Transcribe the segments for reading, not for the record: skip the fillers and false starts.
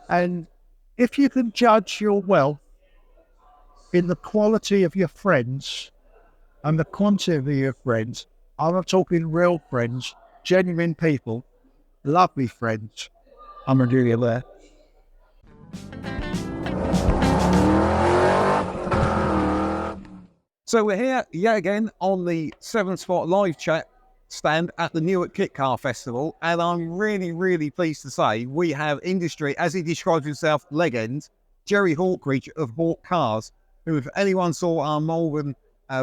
And if you can judge your wealth in the quality of your friends and the quantity of your friends, I'm not talking real friends, genuine people, lovely friends, I'm going to do you there. So we're here yet again on the 7-Spot live chat stand at the Newark Kit Car Festival, and I'm really pleased to say we have industry, as he describes himself, legend, Gerry Hawkridge of Hawk Cars, who, if anyone saw our Malvern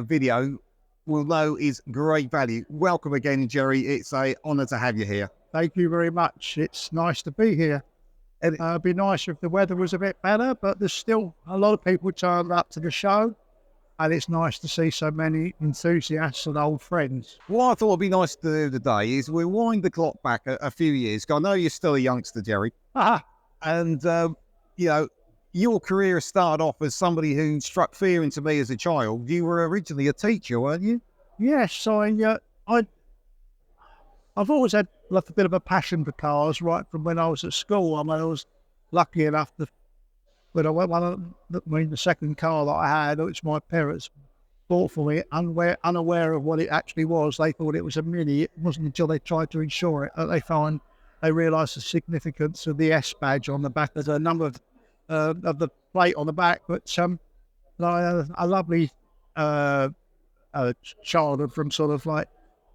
video, will know is great value. Welcome again, Gerry. It's an honour to have you here. Thank you very much. It's nice to be here. It'd be nice if the weather was a bit better, but there's still a lot of people turned up to the show. And it's nice to see so many enthusiasts and old friends. What I thought would be nice to do today is we'll wind the clock back a few years. I know you're still a youngster, Gerry. And, you know, your career started off as somebody who struck fear into me as a child. You were originally a teacher, weren't you? Yes, I've always had like a bit of a passion for cars right from when I was at school. I mean, I was lucky enough to... But the second car that I had, which my parents bought for me, unaware of what it actually was. They thought it was a Mini. It wasn't until they tried to insure it that they realised the significance of the S badge on the back. There's a number of the plate on the back, but a lovely childhood from sort of like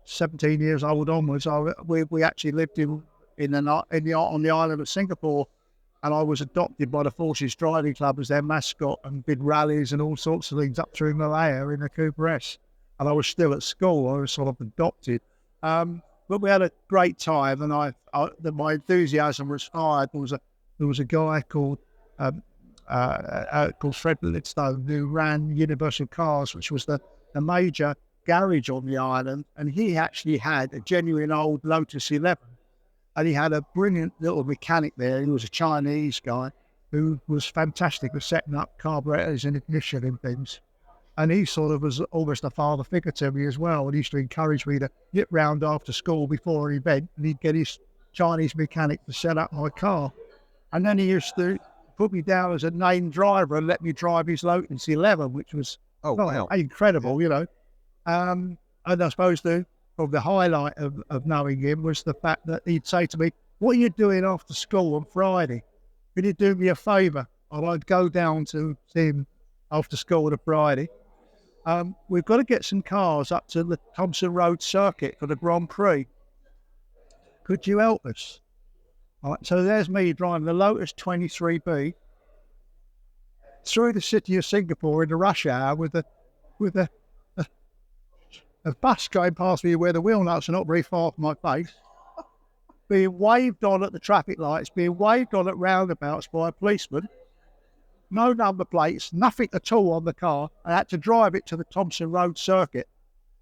17 years old onwards. We actually lived on the island of Singapore. And I was adopted by the Forces Driving Club as their mascot and did rallies and all sorts of things up through Malaya in a Cooper S. And I was still at school. I was sort of adopted. But we had a great time, and my enthusiasm was fired. There was a guy called Trevor who ran Universal Cars, which was the major garage on the island, and he actually had a genuine old Lotus 11. And he had a brilliant little mechanic there. He was a Chinese guy who was fantastic with setting up carburetors and ignition and things. And he sort of was almost a father figure to me as well. And he used to encourage me to get round after school before an event, and he'd get his Chinese mechanic to set up my car. And then he used to put me down as a named driver and let me drive his Lotus 11, which was incredible, you know. And I suppose the highlight of knowing him was the fact that he'd say to me, "What are you doing after school on Friday? Can you do me a favour?" And I'd go down to see him after school on a Friday. We've got to get some cars up to the Thompson Road circuit for the Grand Prix. Could you help us? All right, so there's me driving the Lotus 23B through the city of Singapore in the rush hour with a bus going past me where the wheel nuts are not very far from my face, being waved on at the traffic lights, being waved on at roundabouts by a policeman, no number plates, nothing at all on the car. I had to drive it to the Thompson Road circuit,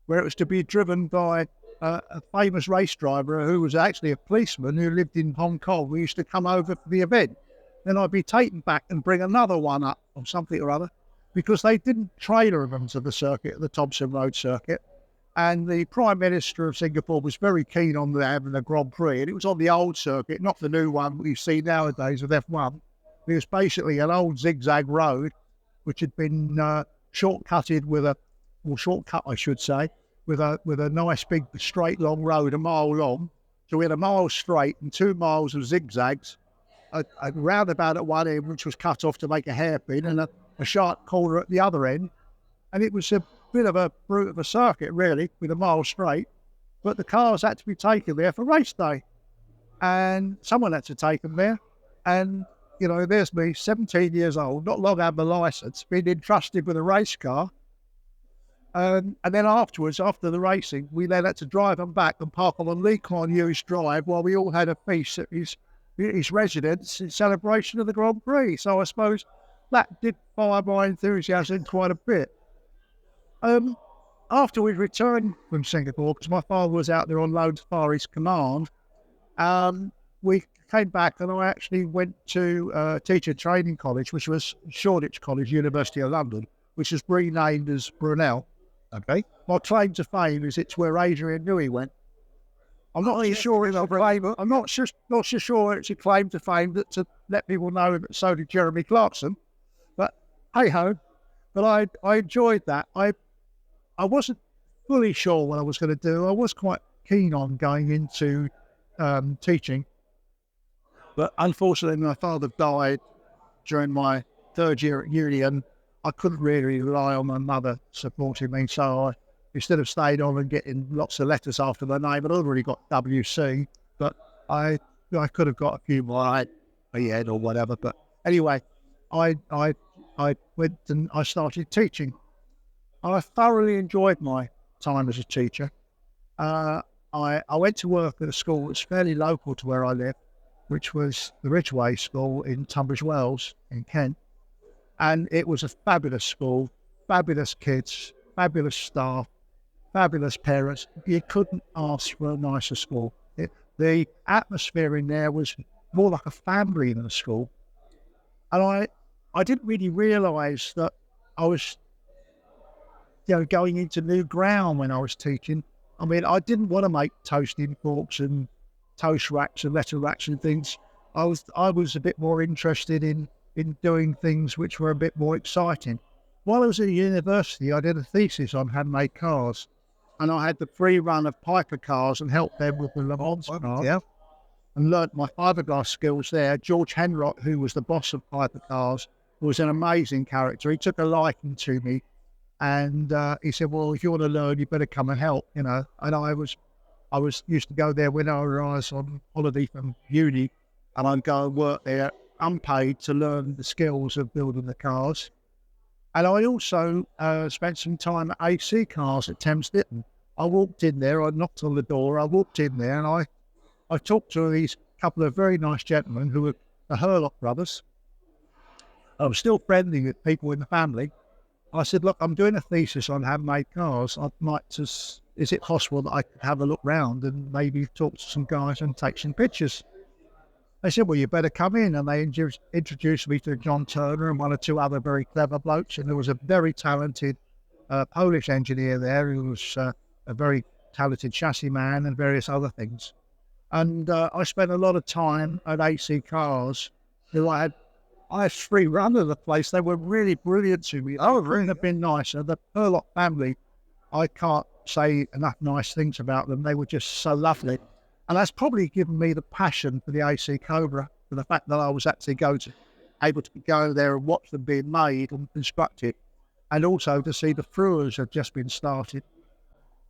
where it was to be driven by a famous race driver who was actually a policeman who lived in Hong Kong. We used to come over for the event. Then I'd be taken back and bring another one up or something or other, because they didn't trailer them to the circuit, the Thompson Road circuit. And the Prime Minister of Singapore was very keen on having a Grand Prix. And it was on the old circuit, not the new one we see nowadays with F1. It was basically an old zigzag road, which had been shortcut, I should say, with a nice big straight long road, a mile long. So we had a mile straight and 2 miles of zigzags, a roundabout at one end, which was cut off to make a hairpin, and a sharp corner at the other end. And it was a bit of a brute of a circuit, really, with a mile straight. But the cars had to be taken there for race day. And someone had to take them there. And, you know, there's me, 17 years old, not long had my licence, being entrusted with a race car. And then afterwards, after the racing, we then had to drive them back and park on the Lee Kuan Yew's drive while we all had a feast at his residence in celebration of the Grand Prix. So I suppose that did fire my enthusiasm quite a bit. After we returned from Singapore, because my father was out there on loan to Far East Command, we came back and I actually went to Teacher Training College, which was Shoreditch College, University of London, which is renamed as Brunel. Okay. My claim to fame is it's where Adrian Newey went. I'm not too sure it's a claim. I'm not so sure it's a claim to fame that to let people know that so did Jeremy Clarkson. But hey ho. But I enjoyed that. I wasn't fully sure what I was going to do. I was quite keen on going into teaching, but unfortunately my father died during my third year at uni, and I couldn't really rely on my mother supporting me. So I, instead of staying on and getting lots of letters after my name, I'd already got WC, but I could have got a few more head or whatever. But anyway, I went and I started teaching. I thoroughly enjoyed my time as a teacher. I went to work at a school that's fairly local to where I live, which was the Ridgeway School in Tunbridge Wells in Kent. And it was a fabulous school, fabulous kids, fabulous staff, fabulous parents. You couldn't ask for a nicer school. The atmosphere in there was more like a family than a school. And I didn't really realise that I was going into new ground when I was teaching. I mean, I didn't want to make toasting forks and toast racks and letter racks and things. I was a bit more interested in doing things which were a bit more exciting. While I was at university, I did a thesis on handmade cars, and I had the free run of Piper cars and helped them with the Le Mans car, and learnt my fiberglass skills there. George Henrock, who was the boss of Piper Cars, was an amazing character. He took a liking to me, and he said, "Well, if you want to learn, you better come and help." And I was used to go there when I was on holiday from uni, and I'd go and work there unpaid to learn the skills of building the cars. And I also spent some time at AC Cars at Thames Ditton. I walked in there, I knocked on the door, I walked in there, and I talked to these couple of very nice gentlemen who were the Hurlock brothers. I was still friendly with people in the family. I said, "Look, I'm doing a thesis on handmade cars. I'd like to, is it possible that I could have a look round and maybe talk to some guys and take some pictures?" They said, "Well, you better come in." And they introduced me to John Turner and one or two other very clever blokes. And there was a very talented Polish engineer there who was a very talented chassis man and various other things. And I spent a lot of time at AC Cars. I had free run of the place. They were really brilliant to me. Oh, really? Couldn't have been nicer. The Hurlock family, I can't say enough nice things about them. They were just so lovely. And that's probably given me the passion for the AC Cobra, for the fact that I was actually able to go there and watch them being made and constructed, and also to see the Fruers have just been started.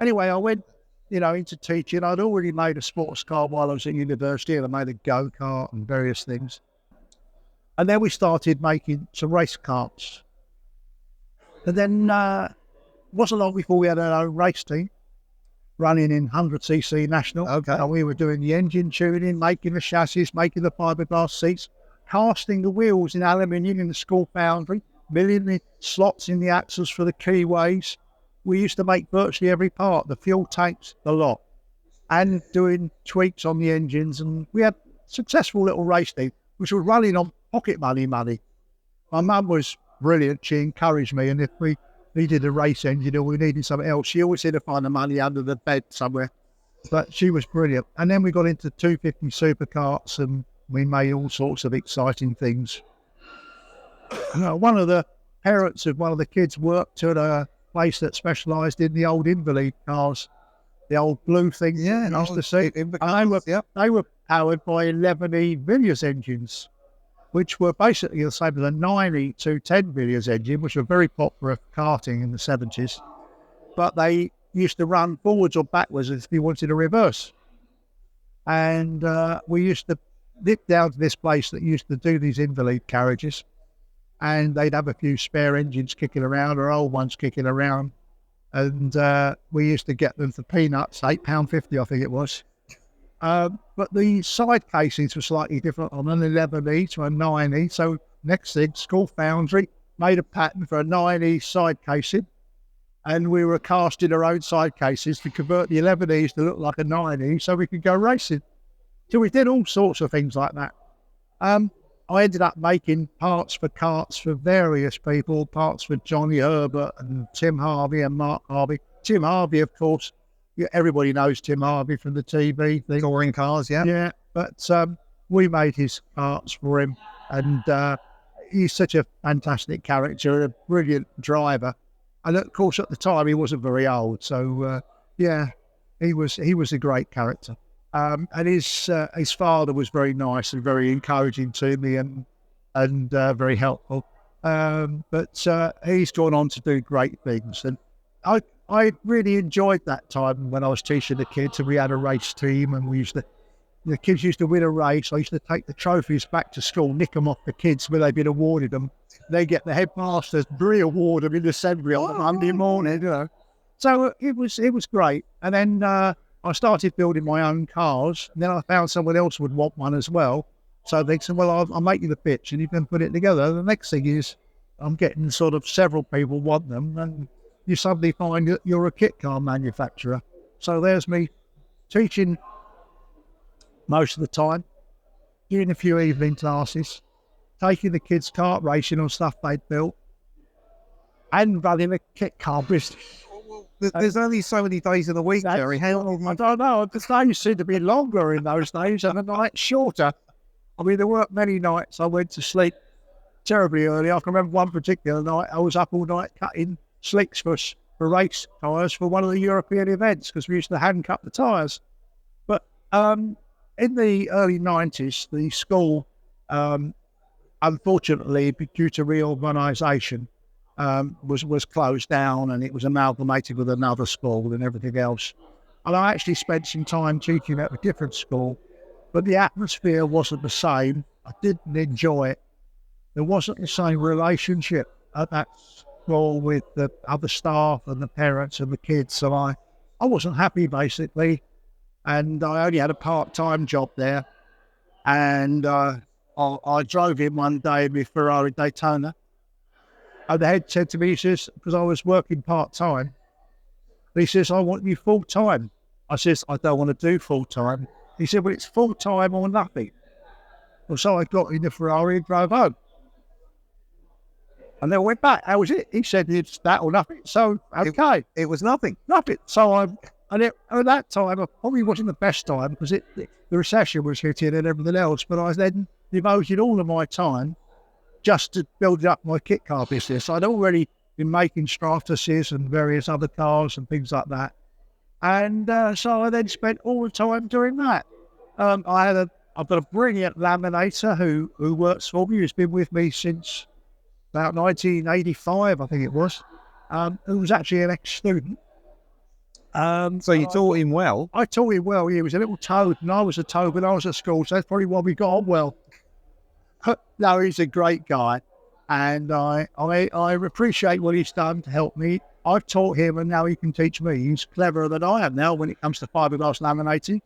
Anyway, I went, into teaching. I'd already made a sports car while I was at university, and I made a go-kart and various things. And then we started making some race karts. And then wasn't long before we had our own race team, running in 100cc national. Okay. And we were doing the engine tuning, making the chassis, making the fiberglass seats, casting the wheels in aluminium in the school foundry, milling the slots in the axles for the keyways. We used to make virtually every part, the fuel tanks, the lot, and doing tweaks on the engines. And we had a successful little race team, which was running on pocket money. My mum was brilliant. She encouraged me, and if we needed a race engine or we needed something else, she always seemed to find the money under the bed somewhere. But she was brilliant. And then we got into 250 supercarts, and we made all sorts of exciting things. One of the parents of one of the kids worked at a place that specialised in the old invalid cars, the old blue things. Yeah, and I used to see. And they were powered by 11E Villiers engines, which were basically the same as a 9E 210 Villiers engine, which were very popular for karting in the 70s. But they used to run forwards or backwards if you wanted to reverse. And we used to nip down to this place that used to do these invalid carriages, and they'd have a few spare engines kicking around or old ones kicking around. And we used to get them for peanuts, £8.50 I think it was. But the side casings were slightly different on an 11E to a 9E. So next thing, School Foundry made a pattern for a 9E side casing, and we were casting our own side cases to convert the 11Es to look like a 9E so we could go racing. So we did all sorts of things like that. I ended up making parts for karts for various people, parts for Johnny Herbert and Tim Harvey and Mark Harvey. Tim Harvey, of course, everybody knows Tim Harvey from the TV thing. Touring cars, yeah. Yeah, but we made his parts for him, and he's such a fantastic character, a brilliant driver. And of course, at the time, he wasn't very old, so he was a great character. And his father was very nice and very encouraging to me, and very helpful. But he's gone on to do great things, and I really enjoyed that time when I was teaching the kids, and we had a race team, and the kids used to win a race. I used to take the trophies back to school, nick them off the kids where they'd been awarded them. They get the headmasters re-award them in the assembly on Monday morning, So it was great. And then I started building my own cars, and then I found someone else would want one as well. So they said, well, I'll make you the pitch and you can put it together. The next thing is I'm getting sort of several people want them, and you suddenly find that you're a kit car manufacturer. So there's me teaching most of the time, doing a few evening classes, taking the kids kart racing on stuff they'd built, and running a kit car business. There's only so many days in the week, Gerry. I don't know. The days seem to be longer in those days and the nights shorter. I mean, there weren't many nights I went to sleep terribly early. I can remember one particular night I was up all night cutting slicks for race tyres for one of the European events, because we used to hand cut the tyres. But in the early 90s, the school, unfortunately, due to reorganisation, was closed down, and it was amalgamated with another school and everything else. And I actually spent some time teaching at a different school, but the atmosphere wasn't the same. I didn't enjoy it. There wasn't the same relationship at that school with the other staff and the parents and the kids. So I wasn't happy, basically. And I only had a part-time job there. And I drove in one day in my Ferrari Daytona. And the head said to me, he says, because I was working part-time, he says, I want you full-time. I says, I don't want to do full-time. He said, well, it's full-time or nothing. Well, so I got in the Ferrari and drove home. And then I went back. That was it. He said, it's that or nothing. So, okay. It was nothing. Nothing. So at that time, it probably wasn't the best time, because the recession was hitting and everything else. But I then devoted all of my time just to build up my kit car business. I'd already been making Stratuses and various other cars and things like that. And so I then spent all the time doing that. I've got a brilliant laminator who works for me, who's been with me since about 1985, I think it was, who was actually an ex-student. So you taught him well? I taught him well. He was a little toad, and I was a toad when I was at school, so that's probably why we got on well. No, he's a great guy, and I appreciate what he's done to help me. I've taught him, and now he can teach me. He's cleverer than I am now when it comes to fiberglass laminating,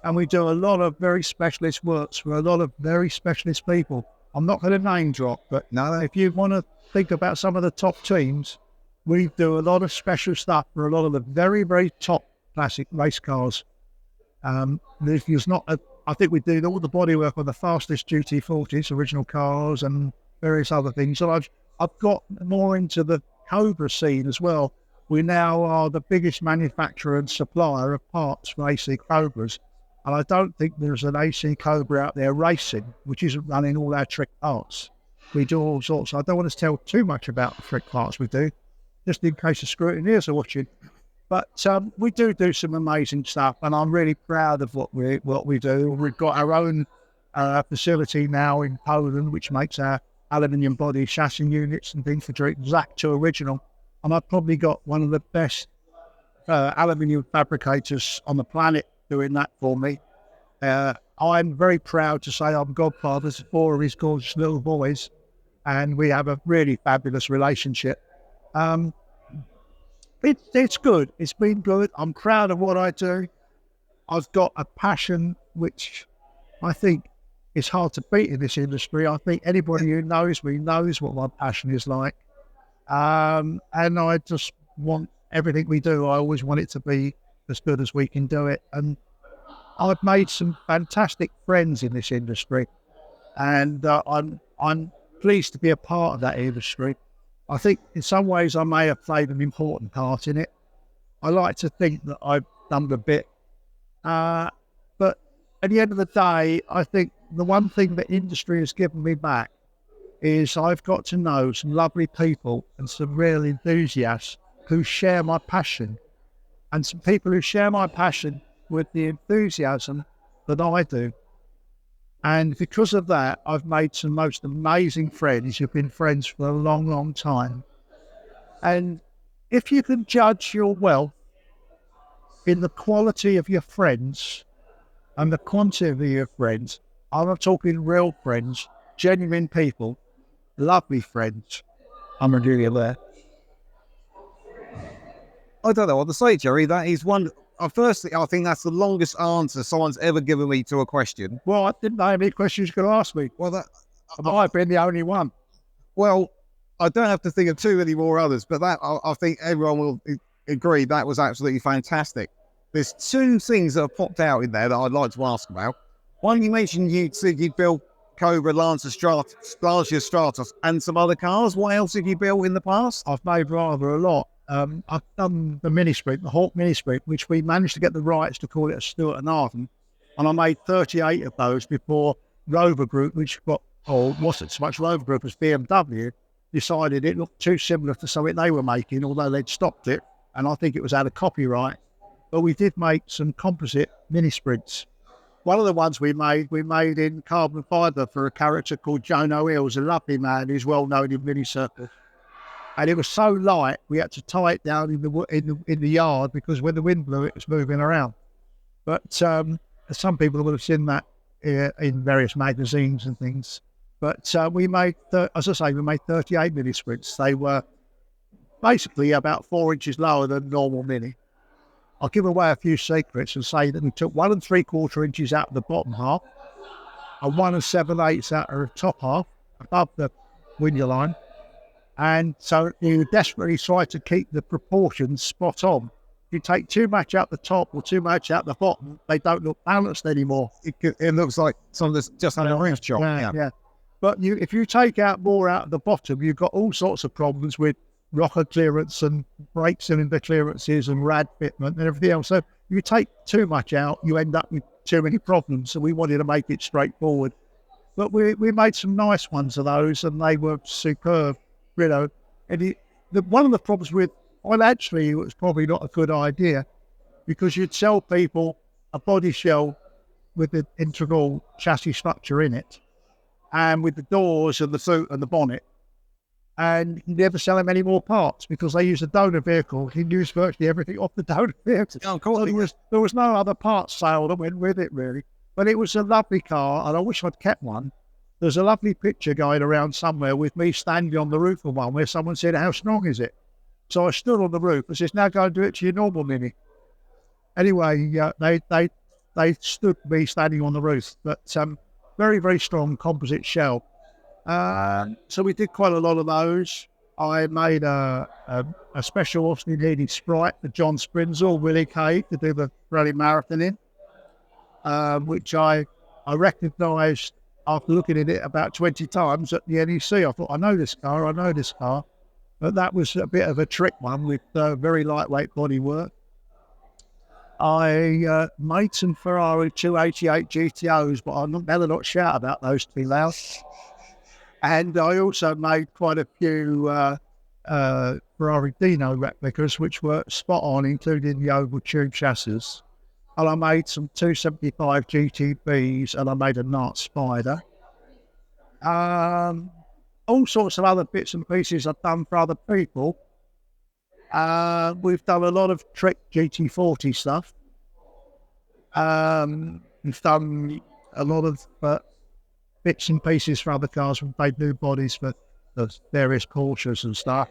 and we do a lot of very specialist works for a lot of very specialist people. I'm not going to name drop, but no, if you want to think about some of the top teams, we do a lot of special stuff for a lot of the very, very top classic race cars. There's not I think we do all the bodywork on the fastest GT40s, original cars, and various other things. So I've got more into the Cobra scene as well. We now are the biggest manufacturer and supplier of parts for AC Cobras. And I don't think there's an AC Cobra out there racing which isn't running all our trick parts. We do all sorts. I don't want to tell too much about the trick parts we do, just in case the scrutineers are watching. But we do some amazing stuff, and I'm really proud of what we do. We've got our own facility now in Poland, which makes our aluminium body chassis units and things for exact to original. And I've probably got one of the best aluminium fabricators on the planet doing that for me. I'm very proud to say I'm godfather to 4 of his gorgeous little boys, and we have a really fabulous relationship. It's good. It's been good. I'm proud of what I do. I've got a passion which I think is hard to beat in this industry. I think anybody who knows me knows what my passion is like. And I just want everything we do, I always want it to be as good as we can do it. And I've made some fantastic friends in this industry, and I'm pleased to be a part of that industry. I think in some ways I may have played an important part in it. I like to think that I've done a bit. But at the end of the day, I think the one thing the industry has given me back is I've got to know some lovely people and some real enthusiasts who share my passion, and some people who share my passion with the enthusiasm that I do. And because of that, I've made some most amazing friends who've been friends for a long, long time. And if you can judge your wealth in the quality of your friends and the quantity of your friends, I'm not talking real friends, genuine people, lovely friends, I'm really there. I don't know what to say, Gerry. That is one. Firstly, I think that's the longest answer someone's ever given me to a question. Well, I didn't know how many questions you could ask me. Well, I might have been the only one. Well, I don't have to think of too many more others, but that I think everyone will agree that was absolutely fantastic. There's two things that have popped out in there that I'd like to ask about. One, you mentioned you said you'd built Cobra, Lancia Stratos, and some other cars. What else have you built in the past? I've made rather a lot. I've done the mini sprint, the Hawk mini sprint, which we managed to get the rights to call it a Stewart and Arden, and I made 38 of those before Rover Group, which wasn't so much Rover Group as BMW, decided it looked too similar to something they were making, although they'd stopped it, and I think it was out of copyright. But we did make some composite mini sprints. One of the ones we made in carbon fibre for a character called Joan O'Eills, a lovely man who's well known in mini circles. And it was so light, we had to tie it down in the yard because when the wind blew, it was moving around. But some people would have seen that in various magazines and things. But we made, as I say, we made 38 mini sprints. They were basically about 4 inches lower than normal mini. I'll give away a few secrets and say that we took 1 3/4 inches out of the bottom half and 1 7/8 out of the top half above the window line. And so you desperately try to keep the proportions spot on. If you take too much out the top or too much out the bottom, they don't look balanced anymore. It looks like something's just had a rim shot. Yeah. But if you take out more out of the bottom, you've got all sorts of problems with rocker clearance and brake cylinder clearances and rad fitment and everything else. So if you take too much out, you end up with too many problems. So we wanted to make it straightforward. But we made some nice ones of those, and they were superb. You know, and one of the problems with, well, actually, it was probably not a good idea because you'd sell people a body shell with the integral chassis structure in it and with the doors and the suit and the bonnet, and you never sell them any more parts because they use a donor vehicle. You use virtually everything off the donor vehicle. Oh, of course. So there was no other parts sale that went with it, really. But it was a lovely car, and I wish I'd kept one. There's a lovely picture going around somewhere with me standing on the roof of one where someone said, "How strong is it?" So I stood on the roof and says, "Now go and do it to your normal mini." Anyway, they stood me standing on the roof, but very, very strong composite shell. So we did quite a lot of those. I made a special Austin Healey Sprite for John Sprinzel, Willie Kay, to do the rally marathon in, which I recognised after looking at it about 20 times at the NEC. I thought, I know this car. But that was a bit of a trick one with very lightweight bodywork. I made some Ferrari 288 GTOs, but I'm better not shout about those to be loud. And I also made quite a few Ferrari Dino replicas, which were spot on, including the oval tube chassis. And I made some 275 GTBs, and I made a Nart Spider. All sorts of other bits and pieces I've done for other people. We've done a lot of Trek GT40 stuff. We've done a lot of bits and pieces for other cars. We've made new bodies for the various Porsches and stuff.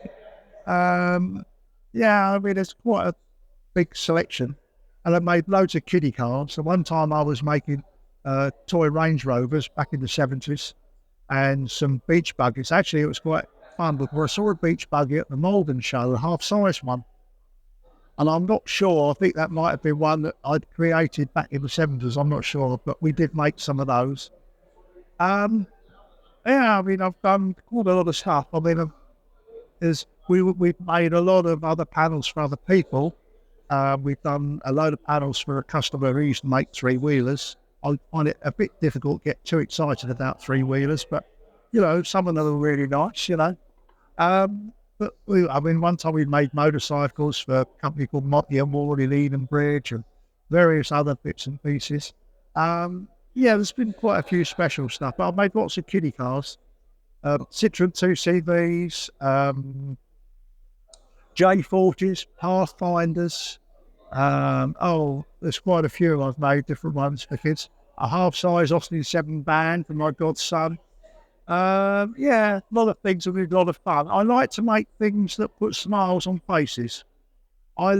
Yeah, I mean, it's quite a big selection. And I made loads of kiddie cars. So one time I was making toy Range Rovers back in the 70s and some beach buggies. Actually, it was quite fun because I saw a beach buggy at the Malden show, a half-size one. And I'm not sure, I think that might have been one that I'd created back in the 70s, I'm not sure, but we did make some of those. Yeah, I mean, I've done quite a lot of stuff. I mean, we've made a lot of other panels for other people. We've done a load of panels for a customer who used to make three-wheelers. I find it a bit difficult to get too excited about three-wheelers, but, some of them are really nice. One time we made motorcycles for a company called Motley and Morley, Lean Bridge, and various other bits and pieces. There's been quite a few special stuff, but I've made lots of kiddie cars. Citroen 2CVs, J40s, Pathfinders. There's quite a few I've made, different ones for kids. A half-size Austin 7 band for my godson. A lot of things have been a lot of fun. I like to make things that put smiles on faces. I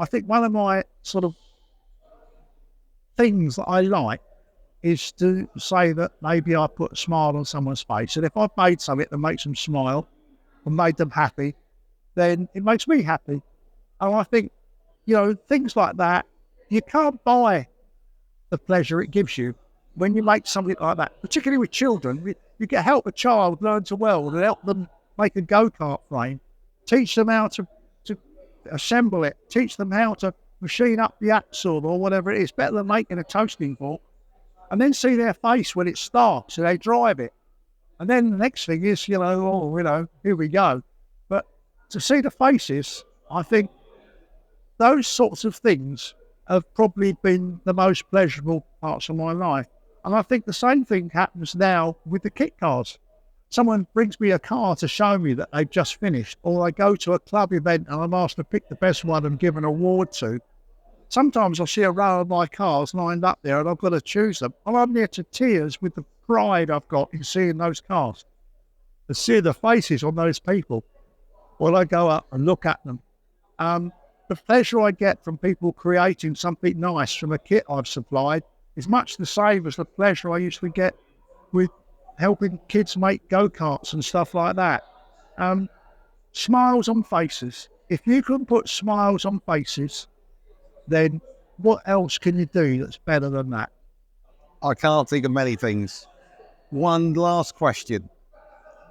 think one of my sort of things that I like is to say that maybe I put a smile on someone's face. And if I've made something that makes them smile and made them happy, then it makes me happy. And I think, things like that, you can't buy the pleasure it gives you when you make something like that, particularly with children. You can help a child learn to weld and help them make a go-kart frame, teach them how to assemble it, teach them how to machine up the axle or whatever it is, better than making a toasting fork, and then see their face when it starts and they drive it. And then the next thing is, here we go. But to see the faces, I think those sorts of things have probably been the most pleasurable parts of my life. And I think the same thing happens now with the kit cars. Someone brings me a car to show me that they've just finished, or I go to a club event and I'm asked to pick the best one and give an award to. Sometimes I see a row of my cars lined up there and I've got to choose them. And I'm near to tears with the pride I've got in seeing those cars. To see the faces on those people while I go up and look at them. The pleasure I get from people creating something nice from a kit I've supplied is much the same as the pleasure I used to get with helping kids make go-karts and stuff like that. Smiles on faces. If you can put smiles on faces, then what else can you do that's better than that? I can't think of many things. One last question.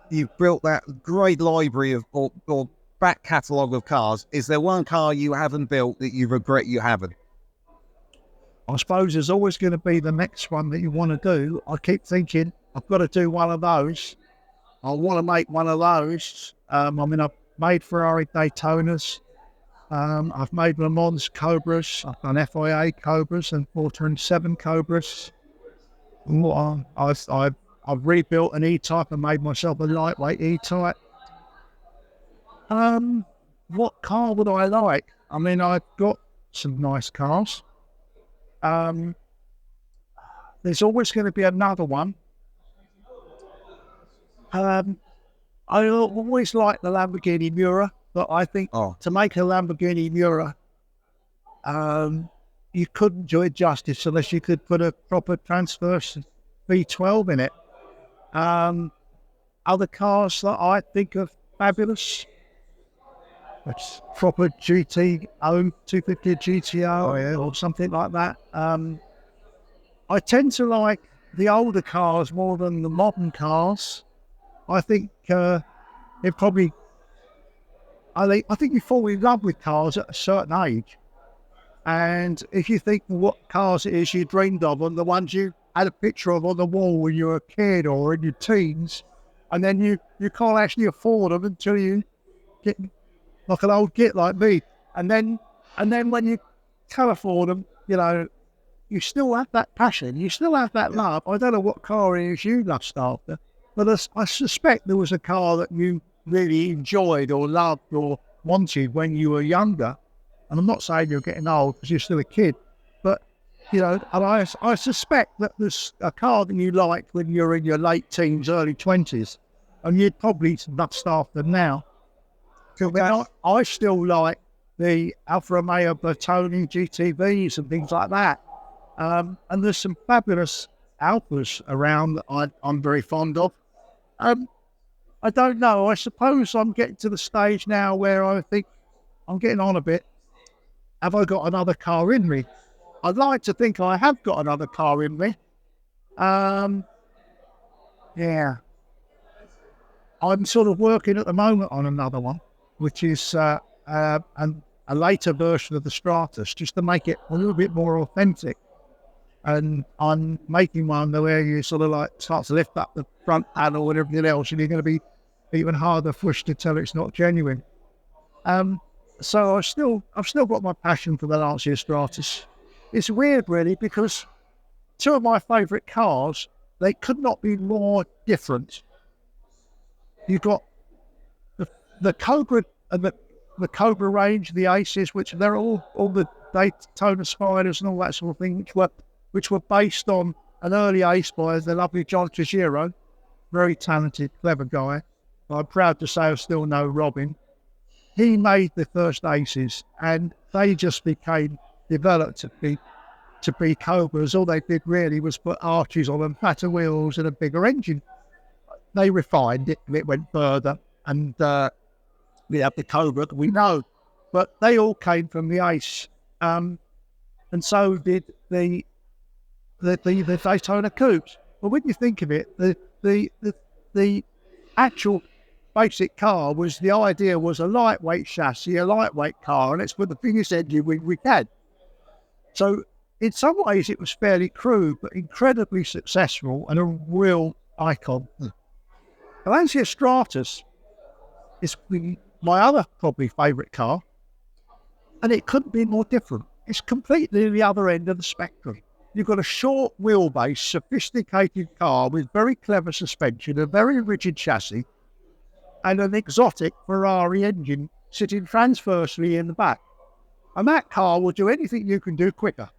You've built that great library of or back catalogue of cars. Is there one car you haven't built that you regret you haven't? I suppose there's always going to be the next one that you want to do. I keep thinking, I've got to do one of those. I want to make one of those. I've made Ferrari Daytonas. I've made Le Mans Cobras. I've done FIA Cobras and 427 Cobras. I've rebuilt an E-Type and made myself a lightweight E-Type. What car would I like? I've got some nice cars. There's always going to be another one. I always like the Lamborghini Miura, but I think to make a Lamborghini Miura, you couldn't do it justice unless you could put a proper transverse V12 in it. Other cars that I think are fabulous, it's proper GT 250 GTO or something like that. I tend to like the older cars more than the modern cars. I think I think you fall in love with cars at a certain age. And if you think what cars it is you dreamed of and the ones you had a picture of on the wall when you were a kid or in your teens, and then you can't actually afford them until you get like an old git like me. And then when you can afford them, you still have that passion. You still have that love. I don't know what car it is you lust after, but I suspect there was a car that you really enjoyed or loved or wanted when you were younger. And I'm not saying you're getting old because you're still a kid, but, and I suspect that there's a car that you liked when you were in your late teens, early 20s, and you'd probably lust after now. I still like the Alfa Romeo Bertone GTVs and things like that. And there's some fabulous Alphas around that I'm very fond of. I don't know. I suppose I'm getting to the stage now where I think I'm getting on a bit. Have I got another car in me? I'd like to think I have got another car in me. Yeah. I'm sort of working at the moment on another one, which is, and a later version of the Stratos just to make it a little bit more authentic. And I'm making one where you sort of like start to lift up the front panel and everything else, and you're going to be even harder pushed to tell it's not genuine. So I've still got my passion for the Lancia Stratos. It's weird, really, because two of my favourite cars, they could not be more different. You've got the Cobra and the Cobra range, the Aces, which they're all the Daytona Spiders and all that sort of thing, which were based on an early ace by the lovely John Trujillo, very talented, clever guy. I'm proud to say I still know Robin. He made the first Aces, and they just became developed to be Cobras. All they did really was put arches on them, fatter wheels, and a bigger engine. They refined it, and it went further. And we have the Cobra that we know, but they all came from the Ace, and so did the Daytona Coupes. But when you think of it, the actual basic car the idea was a lightweight chassis, a lightweight car, and it's with the biggest engine we had. So in some ways it was fairly crude, but incredibly successful and a real icon. The Lancia Stratos is my other probably favourite car, and it couldn't be more different. It's completely the other end of the spectrum. You've got a short wheelbase, sophisticated car with very clever suspension, a very rigid chassis, and an exotic Ferrari engine sitting transversely in the back. And that car will do anything you can do quicker.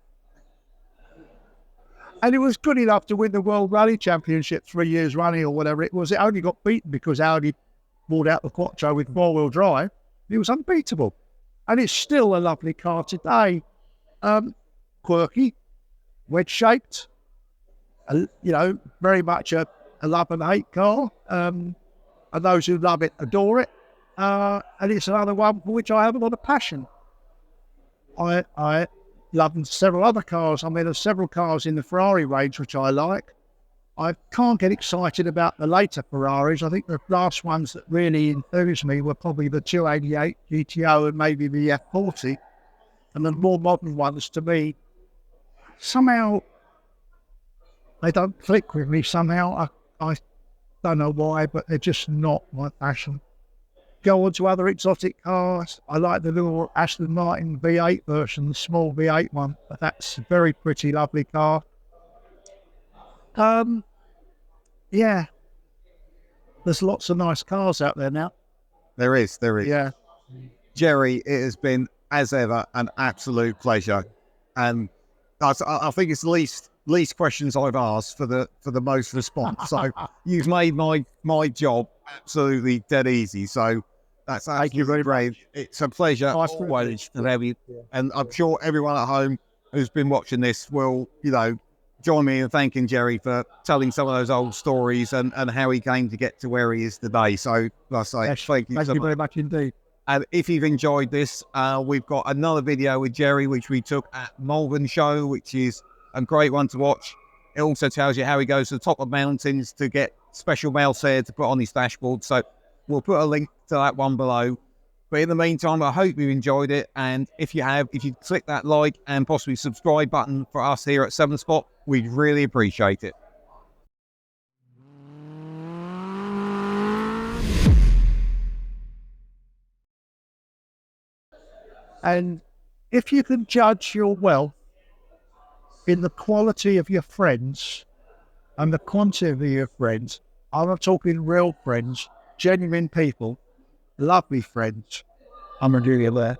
And it was good enough to win the World Rally Championship 3 years running or whatever it was. It only got beaten because Audi brought out the Quattro with four-wheel drive. It was unbeatable. And it's still a lovely car today. Quirky, wedge-shaped, very much a love and hate car. And those who love it adore it. And it's another one for which I have a lot of passion. I love several other cars. I mean, there's several cars in the Ferrari range which I like. I can't get excited about the later Ferraris. I think the last ones that really enthused me were probably the 288 GTO and maybe the F40. And the more modern ones, to me, somehow they don't click with me somehow. I don't know why, but they're just not my passion. Go on to other exotic cars. I like the little Aston Martin V8 version, the small V8 one. But that's a very pretty, lovely car. Yeah. There's lots of nice cars out there now. There is. Yeah. Gerry, it has been, as ever, an absolute pleasure. And I think it's the least questions I've asked for the most response. So you've made my job absolutely dead easy. So that's absolutely great. It's a pleasure always to have you. And I'm sure everyone at home who's been watching this will, join me in thanking Gerry for telling some of those old stories and how he came to get to where he is today. So like I say, Yes, thank you very much indeed. And if you've enjoyed this, we've got another video with Gerry, which we took at Malvern Show, which is a great one to watch. It also tells you how he goes to the top of mountains to get special mouse hair to put on his dashboard. So we'll put a link to that one below. But in the meantime, I hope you enjoyed it. And if you click that like and possibly subscribe button for us here at 7 Spot, we'd really appreciate it. And if you can judge your wealth in the quality of your friends and the quantity of your friends, I'm not talking real friends, genuine people, lovely friends, I'm a dealer there.